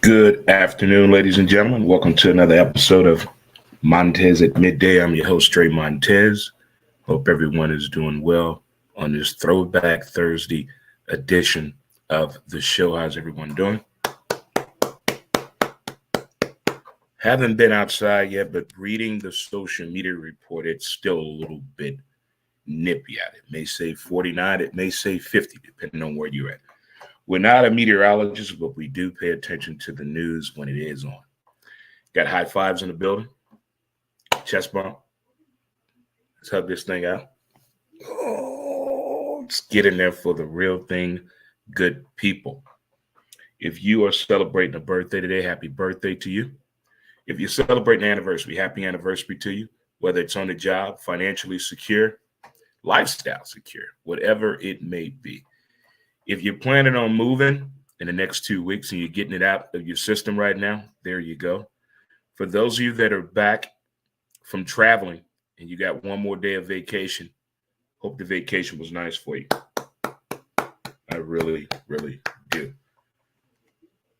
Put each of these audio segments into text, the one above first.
Good afternoon, ladies and gentlemen. Welcome to another episode of Montez at Midday. I'm your host, Trey Montez. Hope everyone is doing well on this Throwback Thursday edition of the show. How's everyone doing? Haven't been outside yet, but reading the social media report, it's still a little bit nippy out. It may say 49, it may say 50, depending on where you're at. We're not a meteorologist, but we do pay attention to the news when it is on. Got high fives in the building. Chest bump. Let's hug this thing out. Oh, let's get in there for the real thing, good people. If you are celebrating a birthday today, happy birthday to you. If you're celebrating an anniversary, happy anniversary to you, whether it's on the job, financially secure, lifestyle secure, whatever it may be. If you're planning on moving in the next 2 weeks and you're getting it out of your system right now, there you go. For those of you that are back from traveling and you got one more day of vacation, hope the vacation was nice for you. I really, really do.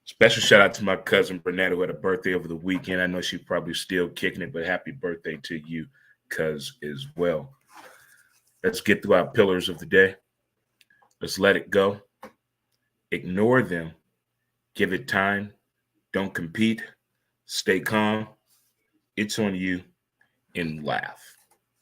Special shout out to my cousin Burnett, who had a birthday over the weekend. I know she's probably still kicking it, but happy birthday to you, cuz, as well. Let's get through our pillars of the day. Let's let it go. Ignore them. Give it time. Don't compete. Stay calm. It's on you. And laugh.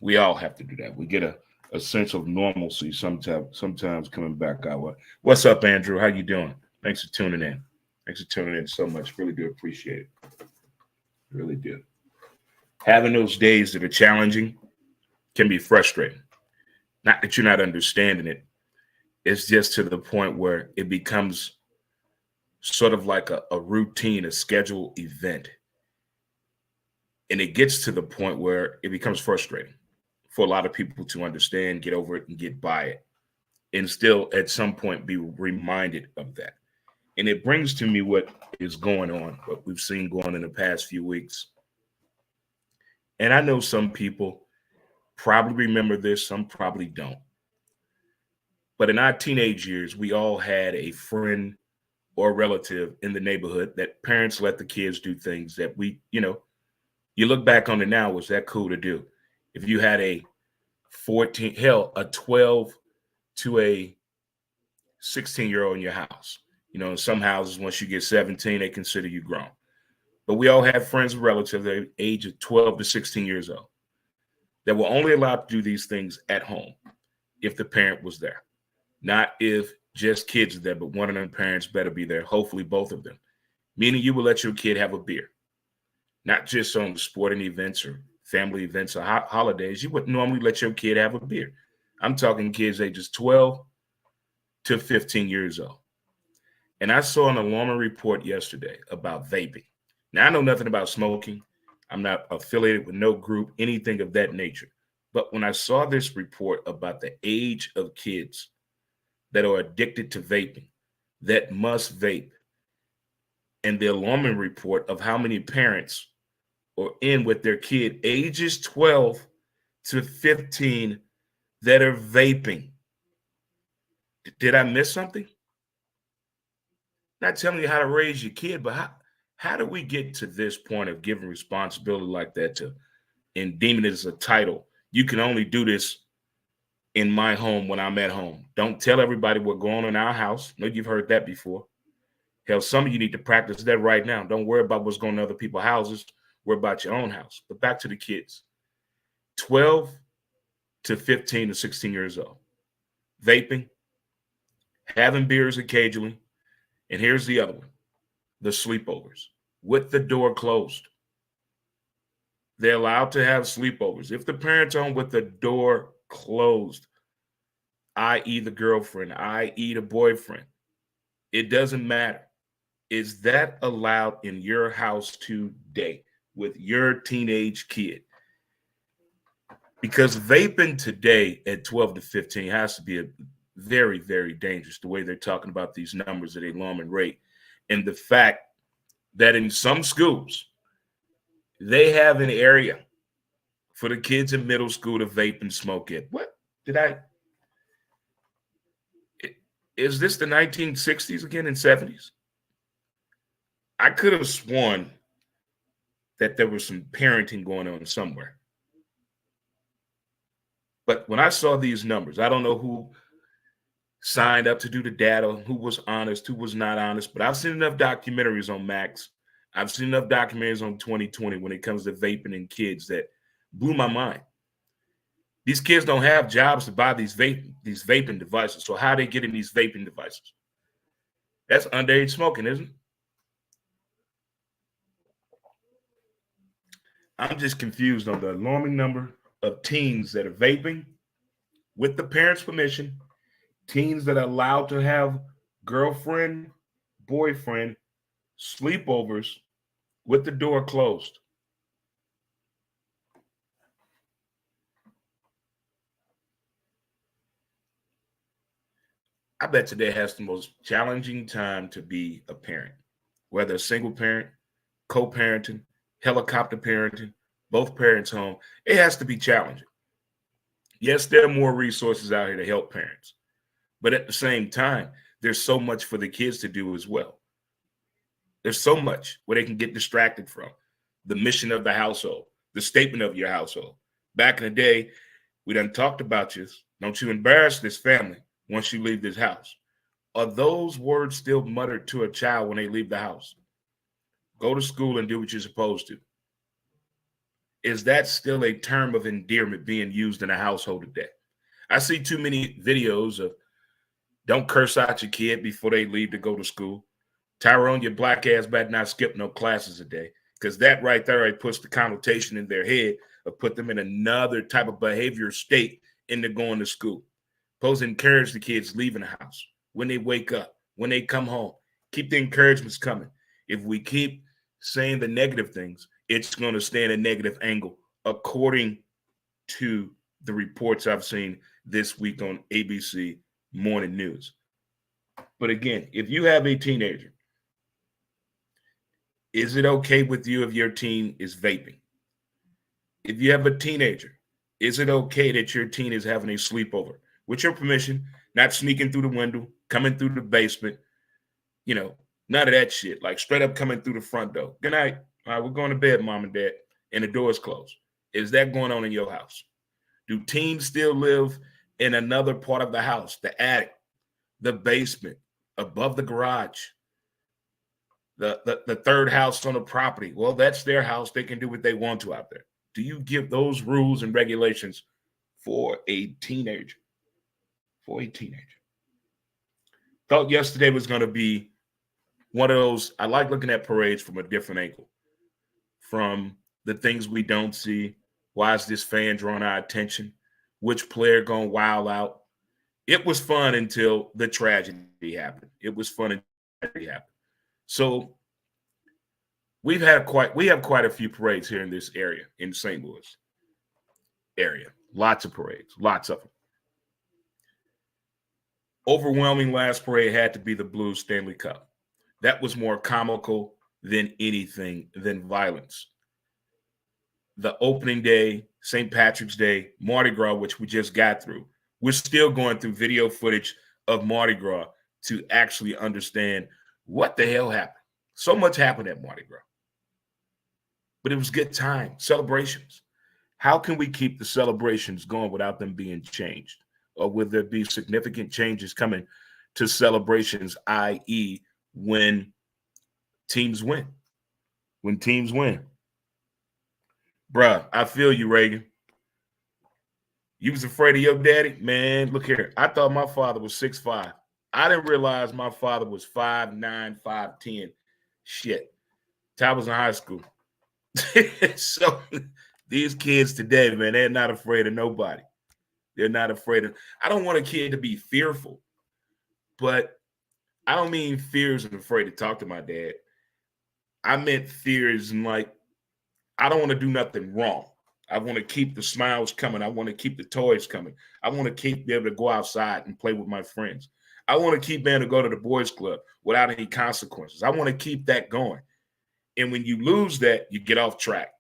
We all have to do that. We get a sense of normalcy sometimes coming back our way. What's up, Andrew? How you doing? Thanks for tuning in. Thanks for tuning in so much. Really do appreciate it. Really do. Having those days that are challenging can be frustrating. Not that you're not understanding it. It's just to the point where it becomes sort of like a routine, a scheduled event. And it gets to the point where it becomes frustrating for a lot of people to understand, get over it, and get by it. And still, at some point, be reminded of that. And it brings to me what is going on, what we've seen going on in the past few weeks. And I know some people probably remember this, some probably don't. But in our teenage years, we all had a friend or relative in the neighborhood that parents let the kids do things that you look back on it now, was that cool to do? If you had a 12 to a 16-year-old in your house, in some houses, once you get 17, they consider you grown. But we all had friends and relatives at the age of 12 to 16 years old that were only allowed to do these things at home if the parent was there. Not if just kids are there, but one of them parents better be there, hopefully both of them. Meaning you will let your kid have a beer. Not just on sporting events or family events or holidays. You wouldn't normally let your kid have a beer. I'm talking kids ages 12 to 15 years old. And I saw an alarming report yesterday about vaping. Now, I know nothing about smoking. I'm not affiliated with no group, anything of that nature. But when I saw this report about the age of kids that are addicted to vaping, that must vape, and the alarming report of how many parents are in with their kid ages 12 to 15 that are vaping. Did I miss something? Not telling you how to raise your kid, but how do we get to this point of giving responsibility like that and deeming it as a title? You can only do this in my home when I'm at home. Don't tell everybody what's going on in our house. I know you've heard that before. Hell, some of you need to practice that right now. Don't worry about what's going on in other people's houses. Worry about your own house. But back to the kids. 12 to 15 to 16 years old. Vaping, having beers occasionally. And here's the other one. The sleepovers with the door closed. They're allowed to have sleepovers. If the parents are with the door closed, i.e. the girlfriend, i.e. the boyfriend, it doesn't matter. Is that allowed in your house today with your teenage kid? Because vaping today at 12 to 15 has to be a very, very dangerous, the way they're talking about these numbers at an alarming rate. And the fact that in some schools, they have an area for the kids in middle school to vape and smoke it. What? Is this the 1960s again and 70s? I could have sworn that there was some parenting going on somewhere. But when I saw these numbers, I don't know who signed up to do the data, who was honest, who was not honest, but I've seen enough documentaries on Max. I've seen enough documentaries on 2020 when it comes to vaping and kids that blew my mind. These kids don't have jobs to buy these vaping devices. So how are they getting these vaping devices? That's underage smoking, isn't it? I'm just confused on the alarming number of teens that are vaping with the parents' permission, teens that are allowed to have girlfriend, boyfriend, sleepovers with the door closed. I bet today has the most challenging time to be a parent, whether a single parent, co-parenting, helicopter parenting, both parents home. It has to be challenging. Yes, there are more resources out here to help parents, but at the same time, there's so much for the kids to do as well. There's so much where they can get distracted from the mission of the household, the statement of your household. Back in the day, we done talked about this. Don't you embarrass this family once you leave this house. Are those words still muttered to a child when they leave the house? Go to school and do what you're supposed to. Is that still a term of endearment being used in a household today? I see too many videos of don't curse out your kid before they leave to go to school. Tyrone, your black ass better not skip no classes a day, because that right there right puts the connotation in their head of put them in another type of behavior state into going to school. Supposed to encourage the kids leaving the house when they wake up, when they come home. Keep the encouragements coming. If we keep saying the negative things, it's going to stay in a negative angle, according to the reports I've seen this week on ABC Morning News. But again, if you have a teenager, is it okay with you if your teen is vaping? If you have a teenager, is it okay that your teen is having a sleepover with your permission, not sneaking through the window, coming through the basement, none of that shit, like straight up coming through the front door. Good night. All right, we're going to bed, mom and dad, and the door is closed. Is that going on in your house? Do teens still live in another part of the house, the attic, the basement, above the garage, the third house on the property? Well, that's their house. They can do what they want to out there. Do you give those rules and regulations for a teenager? For a teenager. Thought yesterday was going to be one of those. I like looking at parades from a different angle, from the things we don't see. Why is this fan drawing our attention? Which player going wild out? It was fun until the tragedy happened. It was fun until the tragedy happened. So we have quite a few parades here in this area, in St. Louis area. Lots of parades, lots of them. Overwhelming last parade had to be the Blues Stanley Cup. That was more comical than anything, than violence. The opening day, St. Patrick's Day, Mardi Gras, which we just got through. We're still going through video footage of Mardi Gras to actually understand what the hell happened. So much happened at Mardi Gras. But it was good time, celebrations. How can we keep the celebrations going without them being changed? Or will there be significant changes coming to celebrations, i.e., when teams win? When teams win. Bruh, I feel you, Reagan. You was afraid of your daddy? Man, look here. I thought my father was 6'5". I didn't realize my father was 5'9", 5'10". Shit. I was in high school. So these kids today, man, they're not afraid of nobody. They're not afraid of. I don't want a kid to be fearful, but I don't mean fears and afraid to talk to my dad. I meant fears and like, I don't want to do nothing wrong. I want to keep the smiles coming. I want to keep the toys coming. I want to keep be able to go outside and play with my friends. I want to keep being able to go to the boys club without any consequences. I want to keep that going. And when you lose that, you get off track.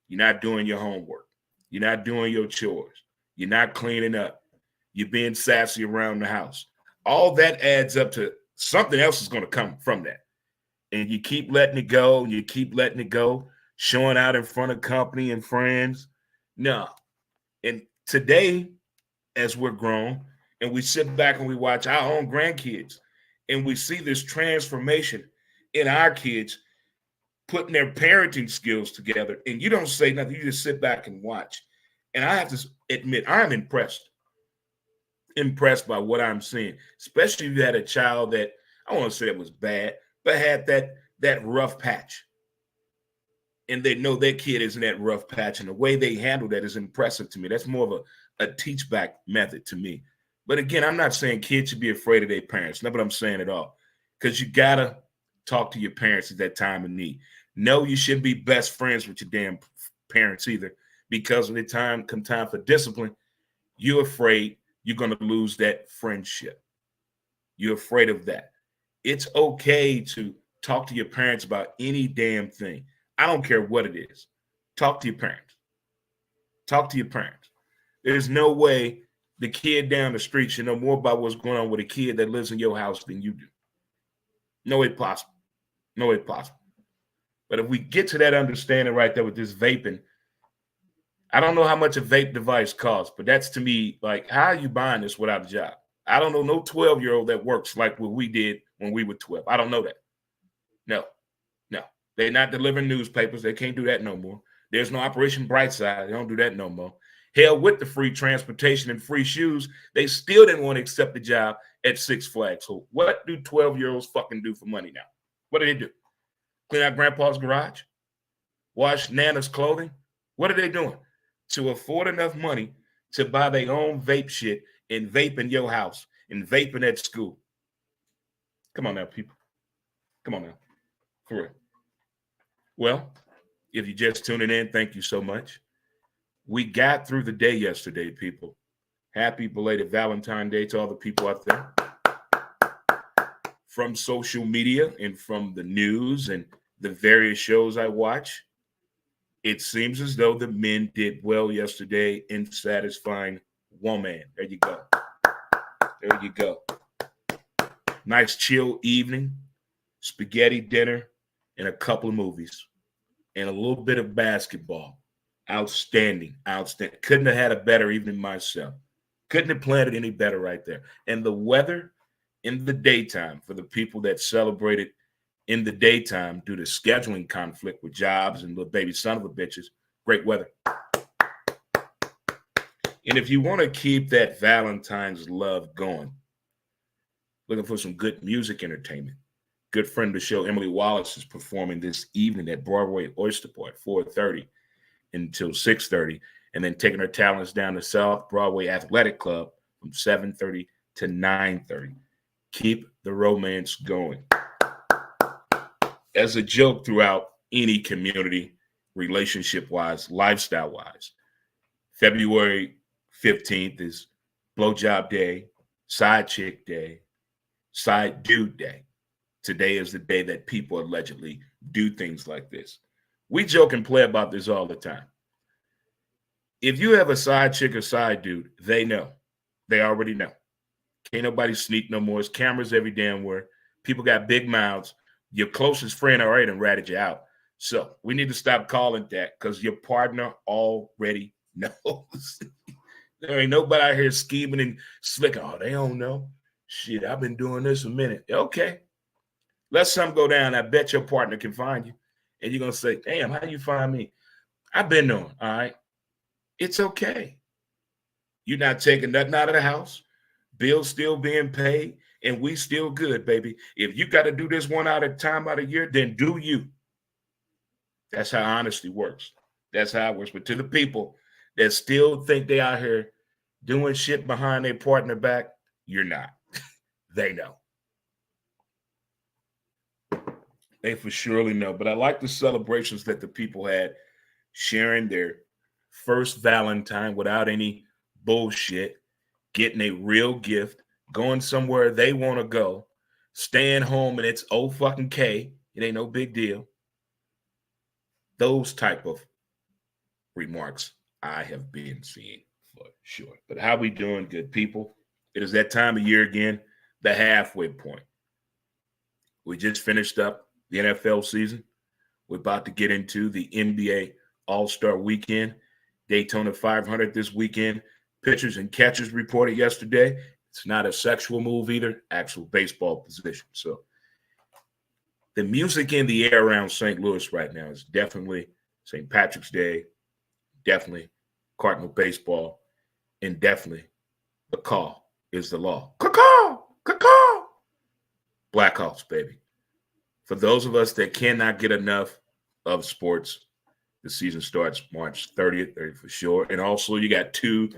You're not doing your homework. You're not doing your chores. You're not cleaning up. You're being sassy around the house. All that adds up to something else is going to come from that. and you keep letting it go, and you keep letting it go, showing out in front of company and friends. No. And today, as we're grown, and we sit back and we watch our own grandkids, and we see this transformation in our kids putting their parenting skills together, and you don't say nothing, you just sit back and watch. And I have to admit, I'm impressed by what I'm seeing, especially if you had a child that, I want to say it was bad, but had that rough patch. And they know their kid is in that rough patch, and the way they handle that is impressive to me. That's more of a teach back method to me. But again, I'm not saying kids should be afraid of their parents. Not what I'm saying at all. Because you gotta talk to your parents at that time of need. No, you shouldn't be best friends with your damn parents either. Because when the time for discipline, you're afraid you're gonna lose that friendship. You're afraid of that. It's okay to talk to your parents about any damn thing. I don't care what it is. Talk to your parents. Talk to your parents. There's no way the kid down the street should know more about what's going on with a kid that lives in your house than you do. No way possible. No way possible. But if we get to that understanding right there with this vaping, I don't know how much a vape device costs, but that's to me like, how are you buying this without a job? I don't know no 12-year-old that works like what we did when we were 12. I don't know that. No. They're not delivering newspapers. They can't do that no more. There's no Operation Brightside. They don't do that no more. Hell, with the free transportation and free shoes, they still didn't want to accept the job at Six Flags. So what do 12-year-olds fucking do for money now? What do they do? Clean out grandpa's garage? Wash Nana's clothing? What are they doing? To afford enough money to buy their own vape shit and vape in your house and vaping at school. Come on now, people. Come on now. For real. Well, if you're just tuning in, thank you so much. We got through the day yesterday, people. Happy belated Valentine's Day to all the people out there. From social media and from the news and the various shows I watch, it seems as though the men did well yesterday in satisfying woman. There you go. There you go. Nice chill evening, spaghetti dinner, and a couple of movies. And a little bit of basketball. Outstanding. Couldn't have had a better evening myself. Couldn't have planned it any better right there. And the weather in the daytime for the people that celebrated in the daytime due to scheduling conflict with jobs and little baby son of a bitches, great weather. And if you want to keep that Valentine's love going, looking for some good music entertainment, good friend of the show, Emily Wallace, is performing this evening at Broadway Oyster Bar at 4:30 until 6:30, and then taking her talents down to South Broadway Athletic Club from 7:30 to 9:30. Keep the romance going. As a joke throughout any community, relationship-wise, lifestyle-wise, February 15th is Blowjob Day, Side Chick Day, Side Dude Day. Today is the day that people allegedly do things like this. We joke and play about this all the time. If you have a side chick or side dude, they know. They already know. Can't nobody sneak no more. It's cameras every damn where. People got big mouths. Your closest friend already done ratted you out. So we need to stop calling that because your partner already knows. There ain't nobody out here scheming and slicking. Oh, they don't know. Shit, I've been doing this a minute. Okay. Let something go down. I bet your partner can find you. And you're going to say, damn, how you find me? I've been knowing, all right? It's okay. You're not taking nothing out of the house. Bills still being paid, and we still good, baby. If you got to do this one out of time out of year, then do you. That's how honesty works. That's how it works. But to the people that still think they out here doing shit behind their partner back, you're not. They know. They for surely know. But I like the celebrations that the people had, sharing their first Valentine without any bullshit, getting a real gift, going somewhere they want to go, staying home and it's oh fucking K. It ain't no big deal. Those type of remarks I have been seeing for sure. But how we doing, good people? It is that time of year again, the halfway point. We just finished up the NFL season. We're about to get into the NBA All-Star Weekend. Daytona 500 this weekend. Pitchers and catchers reported yesterday. It's not a sexual move either, actual baseball position. So the music in the air around St. Louis right now is definitely St. Patrick's Day, definitely Cardinal baseball, and definitely the call is the law. Caw-caw! Caw-caw! Blackhawks, baby. For those of us that cannot get enough of sports, the season starts March 30th for sure. And also you got two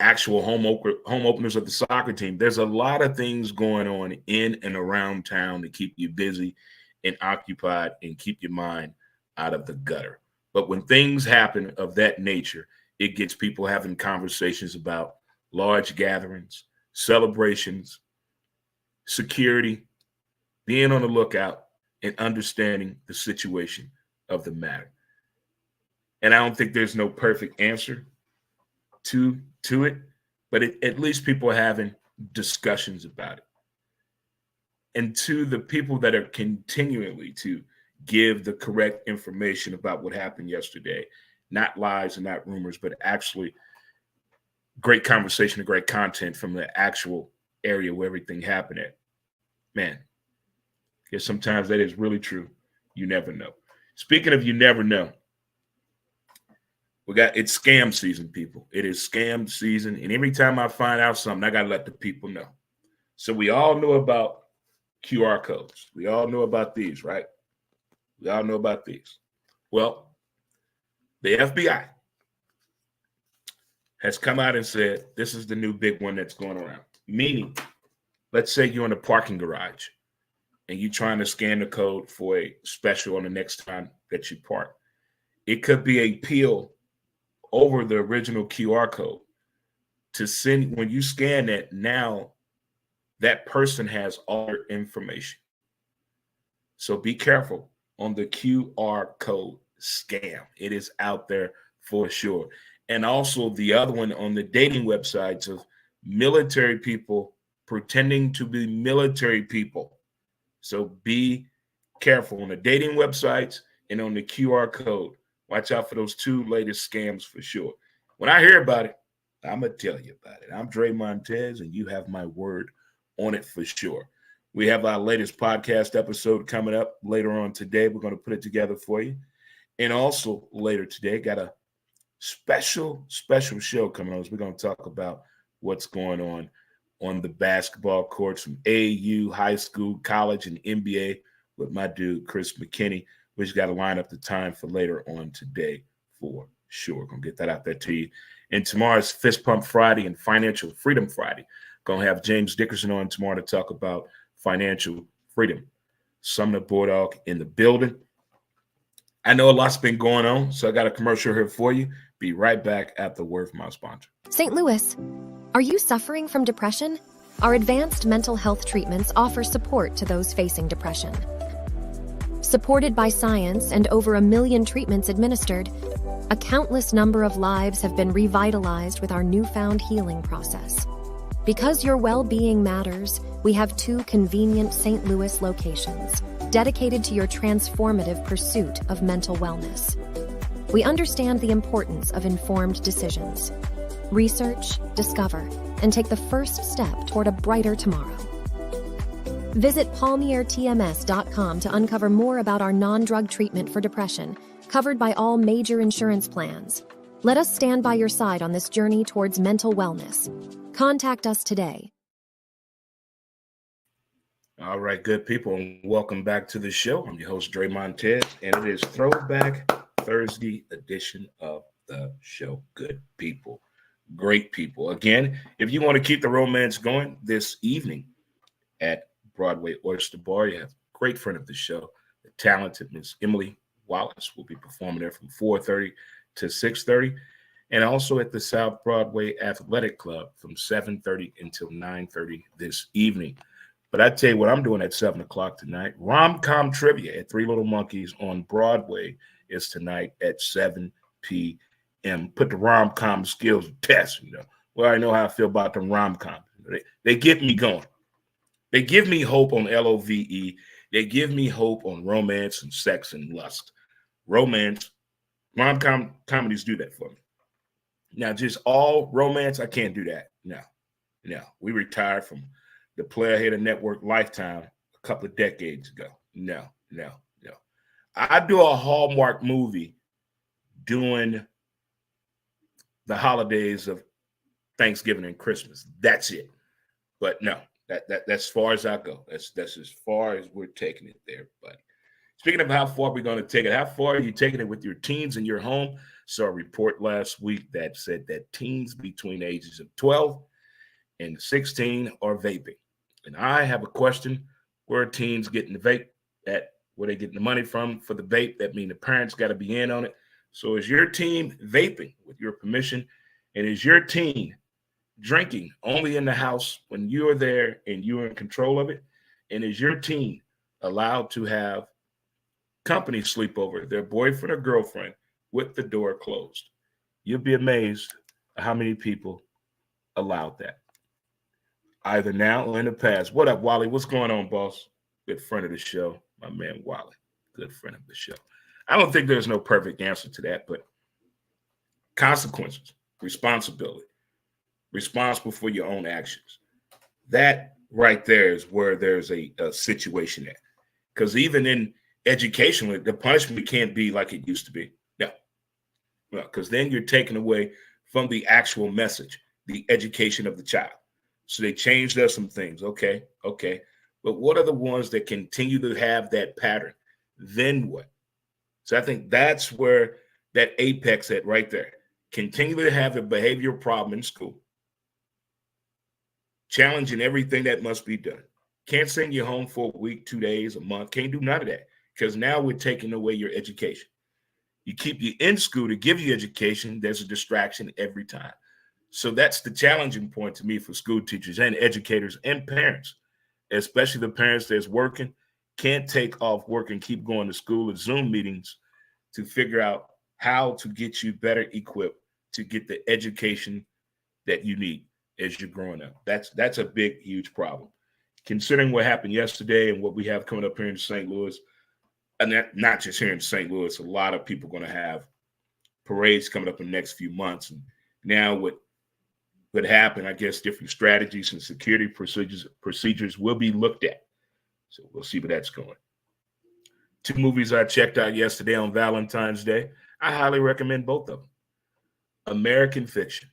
actual home openers of the soccer team. There's a lot of things going on in and around town to keep you busy and occupied and keep your mind out of the gutter. But when things happen of that nature, it gets people having conversations about large gatherings, celebrations, security, being on the lookout, and understanding the situation of the matter. And I don't think there's no perfect answer to it, but at least people are having discussions about it. And to the people that are continually to give the correct information about what happened yesterday, not lies and not rumors, but actually great conversation and great content from the actual area where everything happened at. Man, because sometimes that is really true. You never know. Speaking of you never know, it's scam season, people. It is scam season. And every time I find out something, I got to let the people know. So we all know about QR codes. We all know about these, right? We all know about these. Well, the FBI has come out and said, this is the new big one that's going around. Meaning, let's say you're in a parking garage and you're trying to scan the code for a special on the next time that you park. It could be a peel over the original QR code to send. When you scan that, now that person has all your information. So be careful on the QR code scam. It is out there for sure. And also the other one on the dating websites of military people pretending to be military people. So be careful on the dating websites and on the QR code. Watch out for those two latest scams for sure. When I hear about it, I'm going to tell you about it. I'm Dre Montez, and you have my word on it for sure. We have our latest podcast episode coming up later on today. We're going to put it together for you. And also later today, got a special show coming on. We're going to talk about what's going on the basketball courts from AAU, high school, college, and NBA with my dude, Chris McKinney. We just got to line up the time for later on today for sure. Going to get that out there to you. And tomorrow's Fist Pump Friday and Financial Freedom Friday. Going to have James Dickerson on tomorrow to talk about financial freedom. Sumner Bordock in the building. I know a lot's been going on, so I got a commercial here for you. Be right back after the word from our sponsor. St. Louis, are you suffering from depression? Our advanced mental health treatments offer support to those facing depression. Supported by science and over 1 million treatments administered, a countless number of lives have been revitalized with our newfound healing process. Because your well-being matters, we have 2 convenient St. Louis locations dedicated to your transformative pursuit of mental wellness. We understand the importance of informed decisions. Research, discover, and take the first step toward a brighter tomorrow. Visit palmiertms.com to uncover more about our non-drug treatment for depression, covered by all major insurance plans. Let us stand by your side on this journey towards mental wellness. Contact us today. All right, good people, and welcome back to the show. I'm your host, Dre Montez, and it is Throwback Thursday edition of the show. Good people, great people. Again, if you want to keep the romance going this evening at Broadway Oyster Bar, you have a great friend of the show, the talented Miss Emily Wallace will be performing there from 4:30 to 6:30, and also at the South Broadway Athletic Club from 7:30 until 9:30 this evening. But I tell you what I'm doing at 7 o'clock tonight. Rom-com trivia at Three Little Monkeys on Broadway is tonight at 7 p.m. Put the rom-com skills to test, you know. Well, I know how I feel about them rom-coms. They get me going. They give me hope on LOVE. They give me hope on romance and sex and lust. Romance, comedies do that for me. Now, just all romance, I can't do that. No, no. We retired from the Player Hater Network Lifetime a couple of decades ago. No, no, no. I do a Hallmark movie during the holidays of Thanksgiving and Christmas. That's it. But no, that's as far as I go. That's as far as we're taking it there, buddy. Speaking of how far we're going to take it, how far are you taking it with your teens in your home? Saw a report last week that said that teens between the ages of 12 and 16 are vaping. And I have a question. Where are teens getting the vape at? Where they getting the money from for the vape? That means the parents got to be in on it. So is your teen vaping with your permission? And is your teen drinking only in the house when you're there and you're in control of it? And is your teen allowed to have company sleepover, their boyfriend or girlfriend, with the door closed? You'll be amazed at how many people allowed that, either now or in the past. What up, Wally? What's going on, boss? Good friend of the show, my man Wally. Good friend of the show. I don't think there's no perfect answer to that, but consequences, responsibility, responsible for your own actions. That right there is where there's a situation at. Because even in education, the punishment can't be like it used to be. No, because then you're taking away from the actual message, the education of the child. So they changed up some things. Okay. But what are the ones that continue to have that pattern? Then what? So I think that's where that apex at right there. Continue to have a behavioral problem in school. Challenging everything that must be done. Can't send you home for a week, 2 days, a month. Can't do none of that because now we're taking away your education. You keep you in school to give you education. There's a distraction every time. So that's the challenging point to me for school teachers and educators and parents, especially the parents that's working, can't take off work and keep going to school or Zoom meetings to figure out how to get you better equipped to get the education that you need as you're growing up. That's a big, huge problem. Considering what happened yesterday and what we have coming up here in St. Louis, and not just here in St. Louis, a lot of people are going to have parades coming up in the next few months. And now what happened, I guess different strategies and security procedures will be looked at. So we'll see where that's going. 2 movies I checked out yesterday on Valentine's Day. I highly recommend both of them. American Fiction.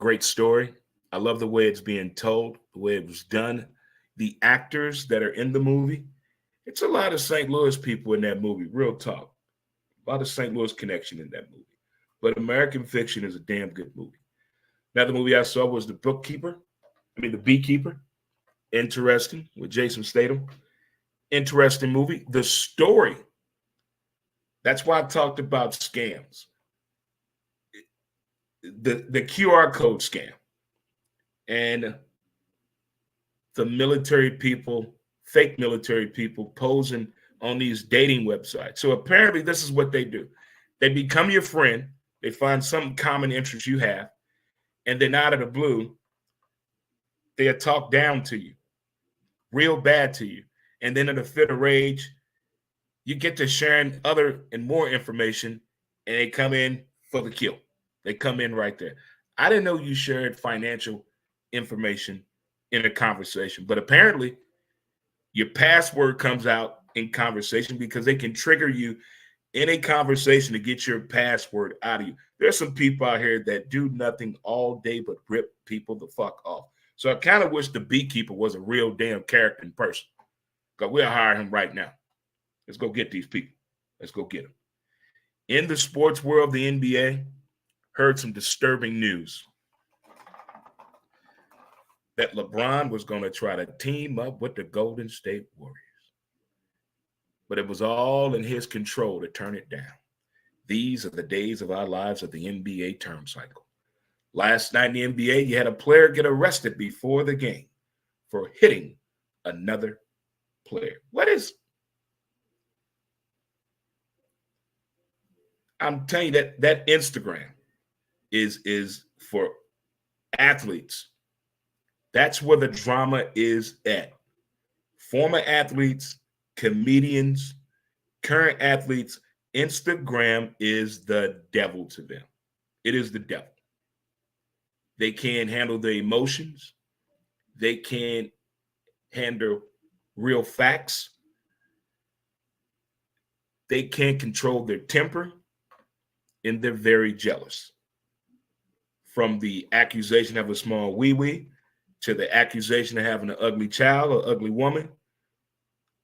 Great story. I love the way it's being told, the way it was done. The actors that are in the movie, it's a lot of St. Louis people in that movie, real talk. A lot of St. Louis connection in that movie. But American Fiction is a damn good movie. Another movie I saw was The Beekeeper. Interesting, with Jason Statham. Interesting movie. The story. That's why I talked about scams. The QR code scam. And the military people, fake military people posing on these dating websites. So apparently this is what they do. They become your friend. They find some common interest you have. And then out of the blue, they'll talk down to you, real bad to you. And then in a fit of rage, you get to sharing other and more information, and they come in for the kill. They come in right there. I didn't know you shared financial information in a conversation, but apparently your password comes out in conversation because they can trigger you in a conversation to get your password out of you. There's some people out here that do nothing all day but rip people the fuck off. So I kind of wish the beekeeper was a real damn character in person, because we'll hire him right now. Let's go get these people. Let's go get them. In the sports world, the NBA heard some disturbing news that LeBron was going to try to team up with the Golden State Warriors. But it was all in his control to turn it down. These are the days of our lives of the NBA term cycle. Last night in the NBA, you had a player get arrested before the game for hitting another player. I'm telling you that Instagram is for athletes. That's where the drama is at. Former athletes, comedians, current athletes, Instagram is the devil to them. It is the devil. They can't handle their emotions. They can't handle real facts. They can't control their temper, and they're very jealous. From the accusation of a small wee-wee to the accusation of having an ugly child or ugly woman,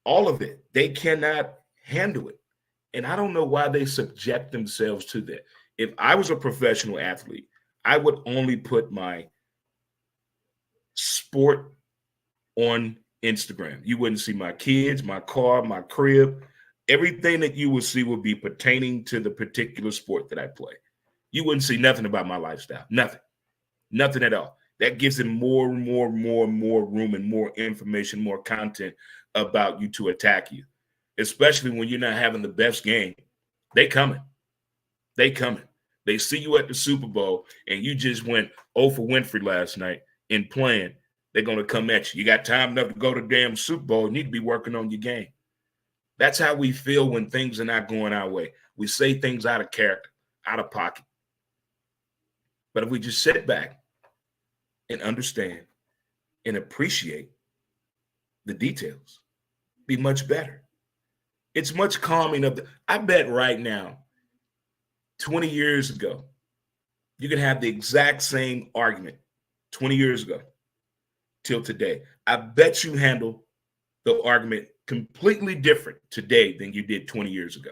all of it, they cannot handle it. And I don't know why they subject themselves to that. If I was a professional athlete, I would only put my sport on Instagram. You wouldn't see my kids, my car, my crib. Everything that you would see would be pertaining to the particular sport that I play. You wouldn't see nothing about my lifestyle. Nothing at all. That gives them more room and more information, more content about you to attack you, especially when you're not having the best game. They coming. They see you at the Super Bowl and you just went 0 for Winfrey last night in playing. They're going to come at you. You got time enough to go to the damn Super Bowl. You need to be working on your game. That's how we feel when things are not going our way. We say things out of character, out of pocket. But if we just sit back and understand and appreciate the details, be much better. It's much calming of I bet right now, 20 years ago, you can have the exact same argument 20 years ago till today. I bet you handle the argument completely different today than you did 20 years ago.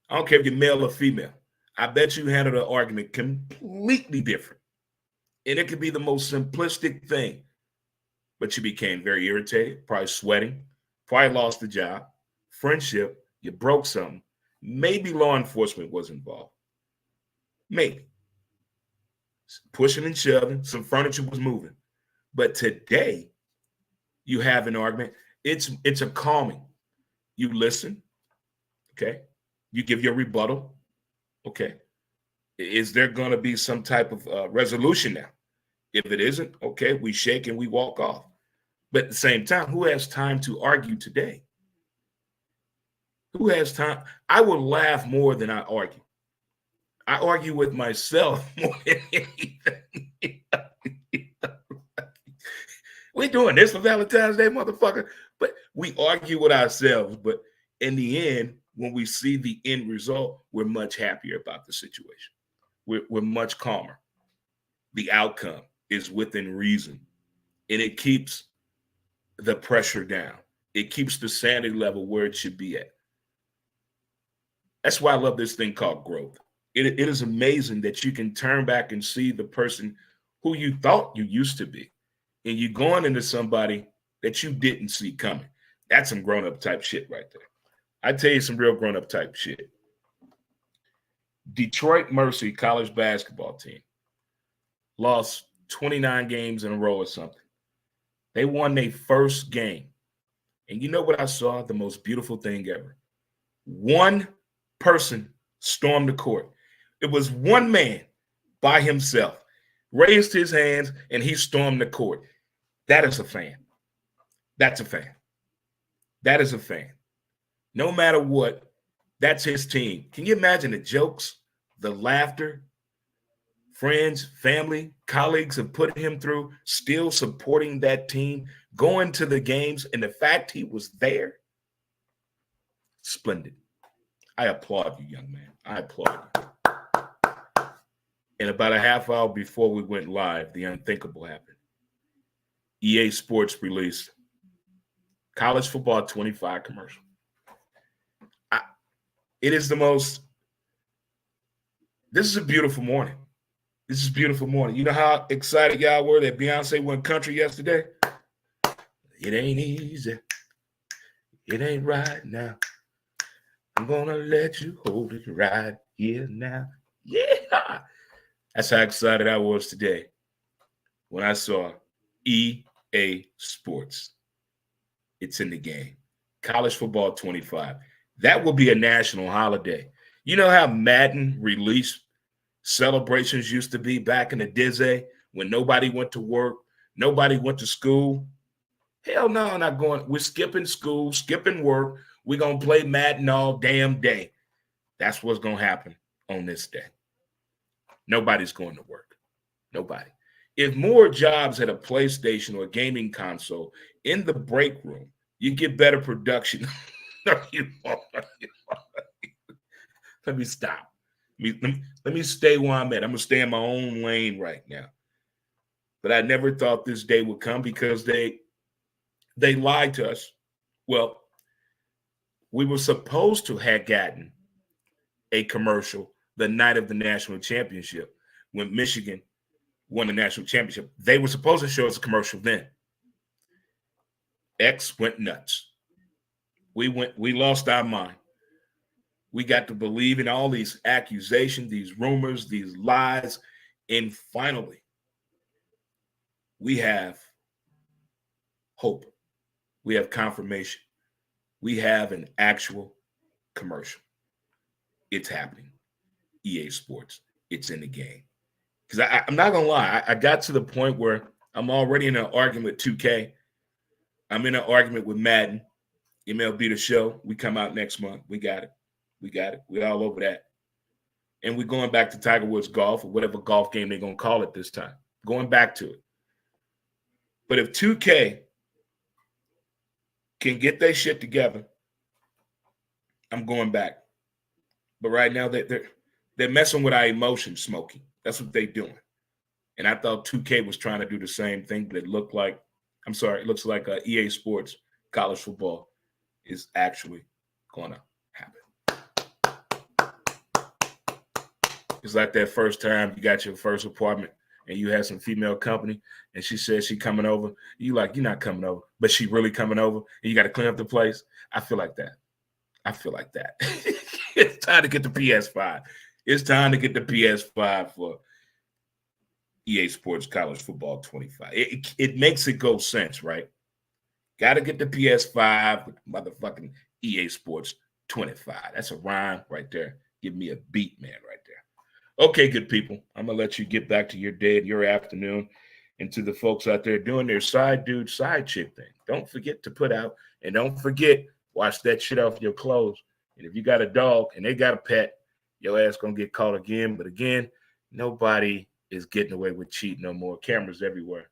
I don't care if you're male or female. I bet you handle the argument completely different. And it could be the most simplistic thing. But you became very irritated, probably sweating, probably lost the job, friendship, you broke something. Maybe law enforcement was involved. Maybe. Pushing and shoving, some furniture was moving. But today, you have an argument. It's a calming. You listen, okay? You give your rebuttal, okay? Is there going to be some type of resolution now? If it isn't, okay, we shake and we walk off. But at the same time, who has time to argue today? Who has time? I will laugh more than I argue. I argue with myself more than anything. We're doing this for Valentine's Day, motherfucker. But we argue with ourselves. But in the end, when we see the end result, we're much happier about the situation. We're much calmer. The outcome is within reason. And it keeps the pressure down. It keeps the sanity level where it should be at. That's why I love this thing called growth. It is amazing that you can turn back and see the person who you thought you used to be. And you're going into somebody that you didn't see coming. That's some grown-up type shit right there. I tell you some real grown-up type shit. Detroit Mercy college basketball team lost 29 games in a row or something. They won their first game. And you know what I saw? The most beautiful thing ever. One person stormed the court. It was one man by himself, raised his hands, and he stormed the court. That is a fan. That's a fan. That is a fan. No matter what, that's his team. Can you imagine the jokes, the laughter, friends, family, colleagues have put him through, still supporting that team, going to the games, and the fact he was there? Splendid. I applaud you, young man. I applaud you. And about a half hour before we went live, the unthinkable happened. EA Sports released College Football 25 commercial. It is the most, this is a beautiful morning. This is a beautiful morning. You know how excited y'all were that Beyonce went country yesterday? It ain't easy. It ain't right now. I'm going to let you hold it right here now. Yeah. That's how excited I was today when I saw EA Sports. It's in the game. College Football 25. That will be a national holiday. You know how Madden release celebrations used to be back in the day when nobody went to work, nobody went to school? Hell no, I'm not going. We're skipping school, skipping work. We're going to play Madden all damn day. That's what's going to happen on this day. Nobody's going to work. Nobody. If more jobs had a PlayStation or a gaming console in the break room, you get better production. No, you won't. Let me stop. Let me stay where I'm at. I'm going to stay in my own lane right now. But I never thought this day would come because they lied to us. Well, we were supposed to have gotten a commercial the night of the national championship when Michigan won the national championship. They were supposed to show us a commercial then. X went nuts. We lost our mind. We got to believe in all these accusations, these rumors, these lies. And finally, we have hope. We have confirmation. We have an actual commercial. It's happening. EA Sports. It's in the game. Because I'm not going to lie. I got to the point where I'm already in an argument with 2K. I'm in an argument with Madden. MLB The Show. We come out next month. We got it. We got it. We're all over that. And we're going back to Tiger Woods golf or whatever golf game they're going to call it this time. Going back to it. But if 2K can get their shit together, I'm going back. But right now they're messing with our emotions, Smokey. That's what they're doing. And I thought 2K was trying to do the same thing, but it looks like EA Sports college football is actually going to happen. It's like that first time you got your first apartment and you had some female company and she says she coming over. You like, you're not coming over, but she really coming over and you got to clean up the place. I feel like that. It's time to get the PS5. It's time to get the PS5 for EA Sports College Football 25. It makes it go sense, right? Got to get the PS5 with motherfucking EA Sports 25. That's a rhyme right there. Give me a beat, man, right there. Okay, good people. I'm going to let you get back to your day and your afternoon and to the folks out there doing their side dude, side chick thing. Don't forget to put out and don't forget, wash that shit off your clothes. And if you got a dog and they got a pet, your ass going to get caught again. But again, nobody is getting away with cheating no more. Cameras everywhere.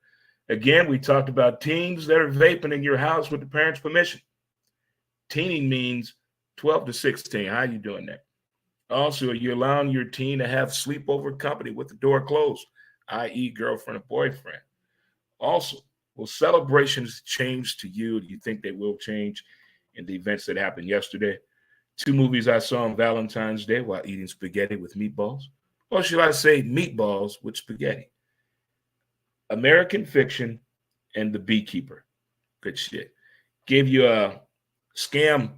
Again, we talked about teens that are vaping in your house with the parents' permission. Teening means 12 to 16. How are you doing that? Also, are you allowing your teen to have sleepover company with the door closed, i.e. girlfriend or boyfriend? Also, will celebrations change to you? Do you think they will change in the events that happened yesterday? 2 movies I saw on Valentine's Day while eating spaghetti with meatballs. Or should I say meatballs with spaghetti? American Fiction and The Beekeeper. Good shit. Gave you a scam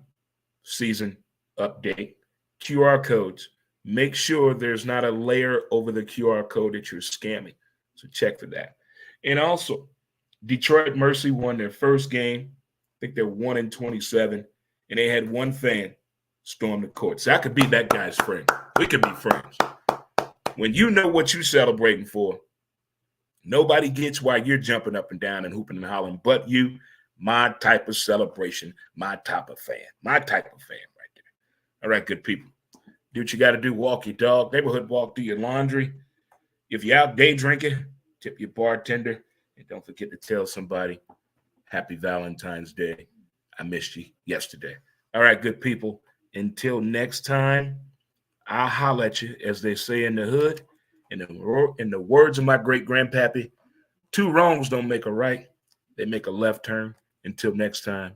season update. QR codes. Make sure there's not a layer over the QR code that you're scamming. So check for that. And also, Detroit Mercy won their first game. I think they're 1-27. And they had one fan storm the court. So I could be that guy's friend. We could be friends. When you know what you're celebrating for, nobody gets why you're jumping up and down and hooping and hollering but you. My type of celebration, my type of fan right there. All right, good people. Do what you got to do. Walk your dog, neighborhood walk, do your laundry. If you're out day drinking, tip your bartender. And don't forget to tell somebody, happy Valentine's Day. I missed you yesterday. All right, good people. Until next time, I'll holler at you, as they say in the hood. In the words of my great-grandpappy, 2 wrongs don't make a right. They make a left turn. Until next time,